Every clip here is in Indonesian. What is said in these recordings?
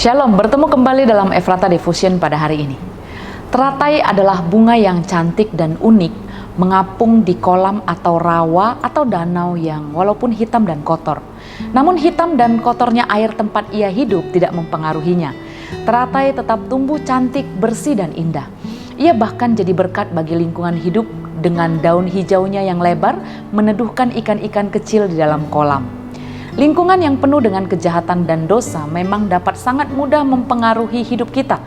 Shalom, bertemu kembali dalam Efrata Devotion pada hari ini. Teratai adalah bunga yang cantik dan unik, mengapung di kolam atau rawa atau danau yang walaupun hitam dan kotor. Namun hitam dan kotornya air tempat ia hidup tidak mempengaruhinya. Teratai tetap tumbuh cantik, bersih dan indah. Ia bahkan jadi berkat bagi lingkungan hidup dengan daun hijaunya yang lebar meneduhkan ikan-ikan kecil di dalam kolam. Lingkungan yang penuh dengan kejahatan dan dosa memang dapat sangat mudah mempengaruhi hidup kita.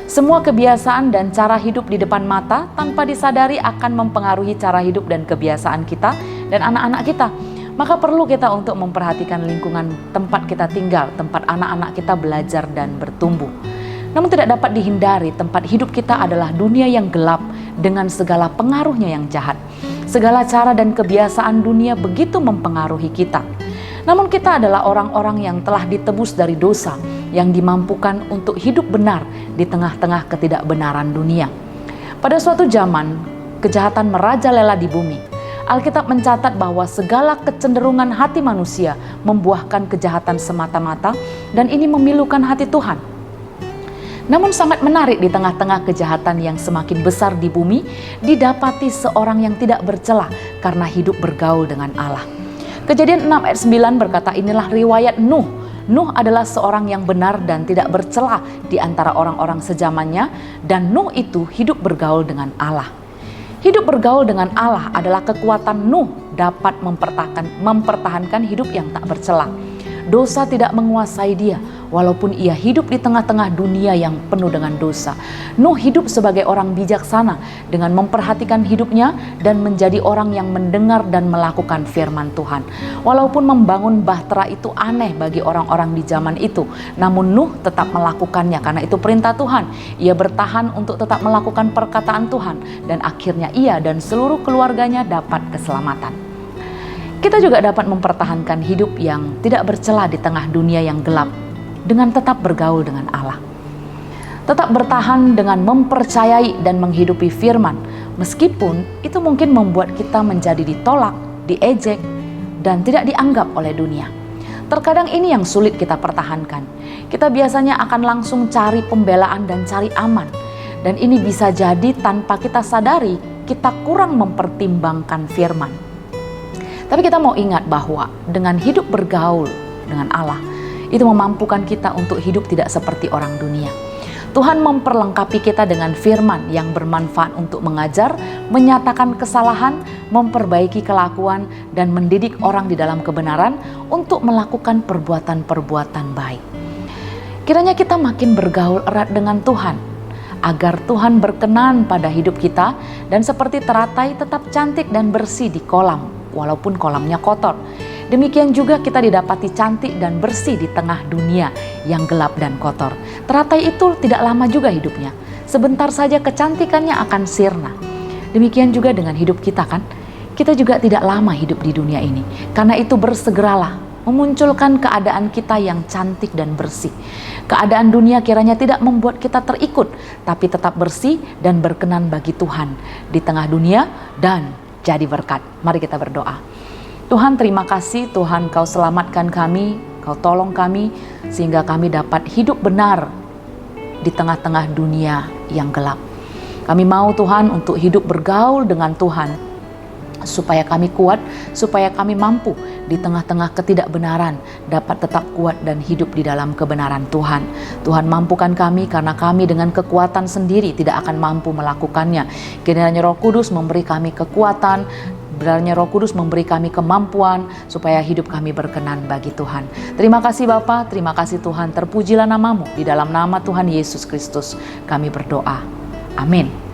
Semua kebiasaan dan cara hidup di depan mata tanpa disadari akan mempengaruhi cara hidup dan kebiasaan kita dan anak-anak kita. Maka perlu kita untuk memperhatikan lingkungan tempat kita tinggal, tempat anak-anak kita belajar dan bertumbuh. Namun tidak dapat dihindari, tempat hidup kita adalah dunia yang gelap dengan segala pengaruhnya yang jahat. Segala cara dan kebiasaan dunia begitu mempengaruhi kita. Namun kita adalah orang-orang yang telah ditebus dari dosa, yang dimampukan untuk hidup benar di tengah-tengah ketidakbenaran dunia. Pada suatu zaman, kejahatan merajalela di bumi. Alkitab mencatat bahwa segala kecenderungan hati manusia membuahkan kejahatan semata-mata, dan ini memilukan hati Tuhan. Namun sangat menarik, di tengah-tengah kejahatan yang semakin besar di bumi, didapati seorang yang tidak bercela karena hidup bergaul dengan Allah. Kejadian 6 ayat 9 berkata, inilah riwayat Nuh. Nuh adalah seorang yang benar dan tidak bercela di antara orang-orang sezamannya, dan Nuh itu hidup bergaul dengan Allah. Hidup bergaul dengan Allah adalah kekuatan Nuh dapat mempertahankan hidup yang tak bercela. Dosa tidak menguasai dia, walaupun ia hidup di tengah-tengah dunia yang penuh dengan dosa. Nuh hidup sebagai orang bijaksana dengan memperhatikan hidupnya dan menjadi orang yang mendengar dan melakukan firman Tuhan. Walaupun membangun bahtera itu aneh bagi orang-orang di zaman itu, namun Nuh tetap melakukannya karena itu perintah Tuhan. Ia bertahan untuk tetap melakukan perkataan Tuhan, dan akhirnya ia dan seluruh keluarganya dapat keselamatan. Kita juga dapat mempertahankan hidup yang tidak bercela di tengah dunia yang gelap dengan tetap bergaul dengan Allah. Tetap bertahan dengan mempercayai dan menghidupi firman, meskipun itu mungkin membuat kita menjadi ditolak, diejek, dan tidak dianggap oleh dunia. Terkadang ini yang sulit kita pertahankan. Kita biasanya akan langsung cari pembelaan dan cari aman. Dan ini bisa jadi tanpa kita sadari kita kurang mempertimbangkan firman. Tapi kita mau ingat bahwa dengan hidup bergaul dengan Allah, itu memampukan kita untuk hidup tidak seperti orang dunia. Tuhan memperlengkapi kita dengan firman yang bermanfaat untuk mengajar, menyatakan kesalahan, memperbaiki kelakuan, dan mendidik orang di dalam kebenaran untuk melakukan perbuatan-perbuatan baik. Kiranya kita makin bergaul erat dengan Tuhan, agar Tuhan berkenan pada hidup kita dan seperti teratai tetap cantik dan bersih di kolam, walaupun kolamnya kotor. Demikian juga kita didapati cantik dan bersih di tengah dunia yang gelap dan kotor. Teratai itu tidak lama juga hidupnya. Sebentar saja kecantikannya akan sirna. Demikian juga dengan hidup kita kan. Kita juga tidak lama hidup di dunia ini. Karena itu bersegeralah memunculkan keadaan kita yang cantik dan bersih. Keadaan dunia kiranya tidak membuat kita terikut, tapi tetap bersih dan berkenan bagi Tuhan di tengah dunia dan jadi berkat. Mari kita berdoa. Tuhan, terima kasih Tuhan, Kau selamatkan kami, Kau tolong kami sehingga kami dapat hidup benar di tengah-tengah dunia yang gelap. Kami mau Tuhan untuk hidup bergaul dengan Tuhan supaya kami kuat, supaya kami mampu di tengah-tengah ketidakbenaran dapat tetap kuat dan hidup di dalam kebenaran Tuhan. Tuhan, mampukan kami karena kami dengan kekuatan sendiri tidak akan mampu melakukannya. Kiranya Roh Kudus memberi kami kekuatan, kiranya Roh Kudus memberi kami kemampuan supaya hidup kami berkenan bagi Tuhan. Terima kasih Bapa, terima kasih Tuhan, terpujilah namamu. Di dalam nama Tuhan Yesus Kristus kami berdoa. Amin.